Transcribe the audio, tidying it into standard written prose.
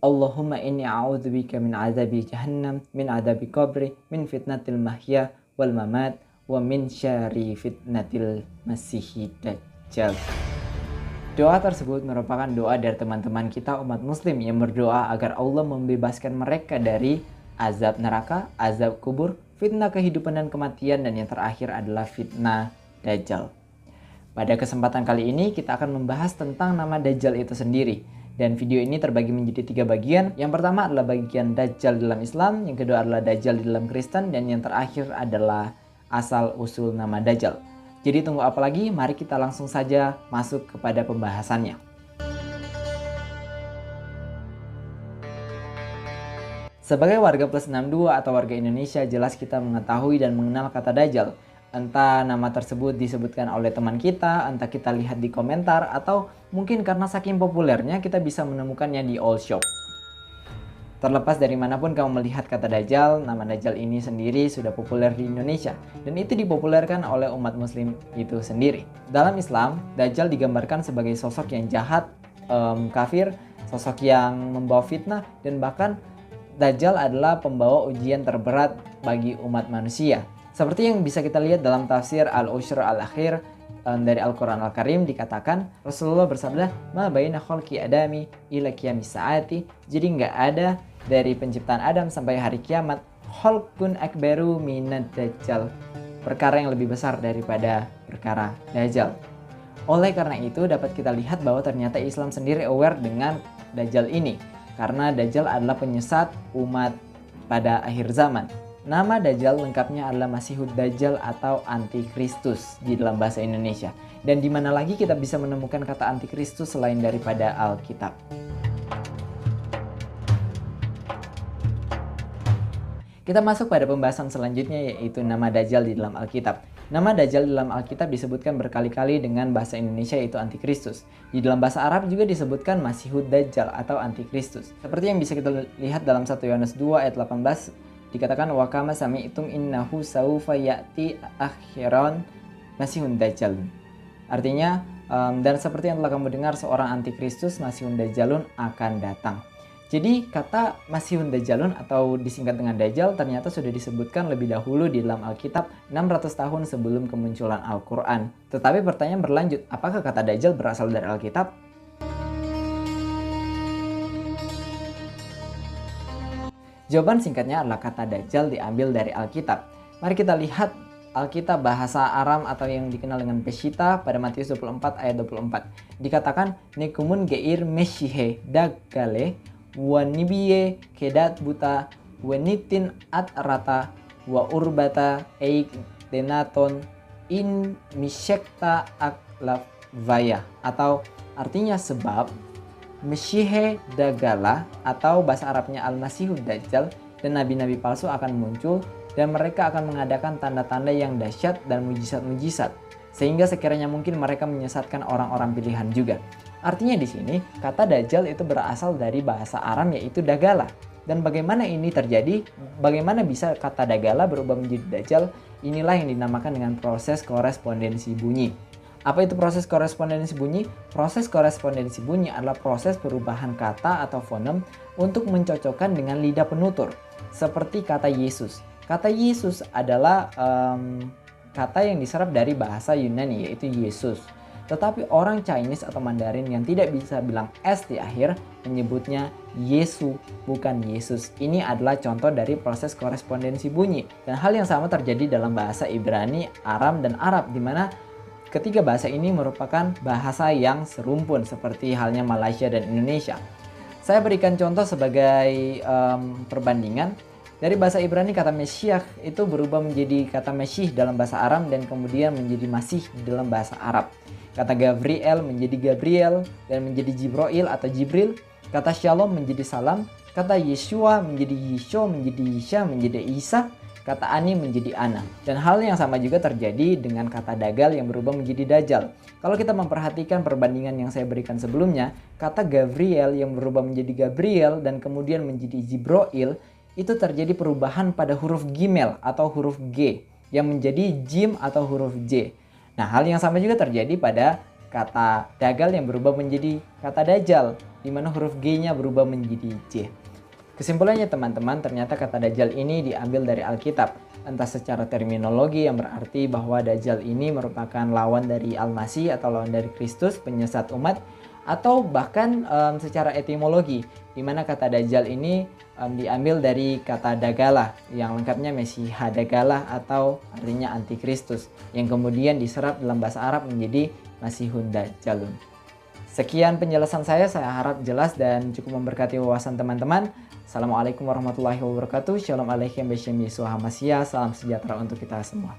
Allahumma inni a'udzubika min azabi jahannam, min adabi qabri, min fitnatil mahya wal mamat, wa min syarri fitnatil masihid dajjal. Doa tersebut merupakan doa dari teman-teman kita umat muslim yang berdoa agar Allah membebaskan mereka dari azab neraka, azab kubur, fitnah kehidupan dan kematian, dan yang terakhir adalah fitnah Dajjal. Pada kesempatan kali ini kita akan membahas tentang nama Dajjal itu sendiri. Dan video ini terbagi menjadi 3 bagian. Yang pertama adalah bagian Dajjal dalam Islam, yang kedua adalah Dajjal di dalam Kristen, dan yang terakhir adalah asal-usul nama Dajjal. Jadi tunggu apa lagi? Mari kita langsung saja masuk kepada pembahasannya. Sebagai warga plus 62 atau warga Indonesia, jelas kita mengetahui dan mengenal kata Dajjal. Entah nama tersebut disebutkan oleh teman kita, entah kita lihat di komentar, atau mungkin karena saking populernya kita bisa menemukannya di all shop. Terlepas dari manapun kamu melihat kata Dajjal, nama Dajjal ini sendiri sudah populer di Indonesia. Dan itu dipopulerkan oleh umat muslim itu sendiri. Dalam Islam, Dajjal digambarkan sebagai sosok yang jahat, kafir, sosok yang membawa fitnah, dan bahkan Dajjal adalah pembawa ujian terberat bagi umat manusia. Seperti yang bisa kita lihat dalam tafsir Al-Ushr Al-Akhir dari Al-Quran Al-Karim, dikatakan Rasulullah bersabda, ma baina khalqi adami ila qiyamis saati. Jadi nggak ada dari penciptaan Adam sampai hari kiamat khalqun akbaru minad Dajjal, perkara yang lebih besar daripada perkara Dajjal. Oleh karena itu dapat kita lihat bahwa ternyata Islam sendiri aware dengan Dajjal ini, karena Dajjal adalah penyesat umat pada akhir zaman. Nama Dajjal lengkapnya adalah Masihud Dajjal atau Antikristus di dalam bahasa Indonesia. Dan di mana lagi kita bisa menemukan kata Antikristus selain daripada Alkitab. Kita masuk pada pembahasan selanjutnya, yaitu nama Dajjal di dalam Alkitab. Nama Dajjal di dalam Alkitab disebutkan berkali-kali dengan bahasa Indonesia, yaitu Antikristus. Di dalam bahasa Arab juga disebutkan Masihud Dajjal atau Antikristus. Seperti yang bisa kita lihat dalam 1 Yohanes 2 ayat 18, dikatakan wa kama sami'tum innahu saufa ya'ti akhiran Masihun Dajjal. Artinya, dan seperti yang telah kamu dengar, seorang Antikristus Masihun Dajjalun akan datang. Jadi kata Masihun Dajjalun atau disingkat dengan Dajjal ternyata sudah disebutkan lebih dahulu di dalam Alkitab 600 tahun sebelum kemunculan Al-Quran. Tetapi pertanyaan berlanjut, apakah kata Dajjal berasal dari Alkitab? Jawaban singkatnya adalah kata Dajjal diambil dari Alkitab. Mari kita lihat Alkitab bahasa Aram atau yang dikenal dengan Peshitta pada Matius 24 ayat 24. Dikatakan, Nekumun geir meshihe dagale wa nibiye kedat buta wa nitin at rata wa urbata eik denaton in misyekta aklavaya, atau artinya sebab Meshihe Dagala atau bahasa Arabnya Al-Masihud Dajjal dan nabi-nabi palsu akan muncul dan mereka akan mengadakan tanda-tanda yang dahsyat dan mujizat-mujizat sehingga sekiranya mungkin mereka menyesatkan orang-orang pilihan juga. Artinya di sini kata Dajjal itu berasal dari bahasa Aram yaitu Dagala. Dan bagaimana ini terjadi? Bagaimana bisa kata Dagala berubah menjadi Dajjal? Inilah yang dinamakan dengan proses korespondensi bunyi. Apa itu proses korespondensi bunyi? Proses korespondensi bunyi adalah proses perubahan kata atau fonem untuk mencocokkan dengan lidah penutur. Seperti kata Yesus. Kata Yesus adalah kata yang diserap dari bahasa Yunani yaitu Yesus. Tetapi orang Chinese atau Mandarin yang tidak bisa bilang S di akhir menyebutnya Yesu, bukan Yesus. Ini adalah contoh dari proses korespondensi bunyi. Dan hal yang sama terjadi dalam bahasa Ibrani, Aram, dan Arab, di mana ketiga bahasa ini merupakan bahasa yang serumpun seperti halnya Malaysia dan Indonesia. Saya berikan contoh sebagai perbandingan. Dari bahasa Ibrani kata Meshiach itu berubah menjadi kata Meshih dalam bahasa Aram dan kemudian menjadi Masih di dalam bahasa Arab. Kata Gabriel menjadi Gabriel dan menjadi Jibril atau Jibril. Kata Shalom menjadi Salam. Kata Yeshua menjadi Yisho, menjadi Yisha, menjadi Isa. Kata Ani menjadi Ana. Dan hal yang sama juga terjadi dengan kata Dagal yang berubah menjadi Dajjal. Kalau kita memperhatikan perbandingan yang saya berikan sebelumnya, kata Gabriel yang berubah menjadi Gabriel dan kemudian menjadi Jibril, itu terjadi perubahan pada huruf Gimel atau huruf G yang menjadi Jim atau huruf J. Nah, hal yang sama juga terjadi pada kata dagal yang berubah menjadi kata dajjal, di mana huruf G-nya berubah menjadi J. Kesimpulannya teman-teman, ternyata kata dajjal ini diambil dari Alkitab, entah secara terminologi yang berarti bahwa dajjal ini merupakan lawan dari Al-Masih atau lawan dari Kristus, penyesat umat, atau bahkan secara etimologi, di mana kata dajjal ini diambil dari kata dagalah, yang lengkapnya Mesiha dagalah atau artinya antikristus, yang kemudian diserap dalam bahasa Arab menjadi Masihun Dajjalun. Sekian penjelasan saya harap jelas dan cukup memberkati wawasan teman-teman. Assalamualaikum warahmatullahi wabarakatuh. Shalom alaikum, Beshem Yeshua HaMashiach. Salam sejahtera untuk kita semua.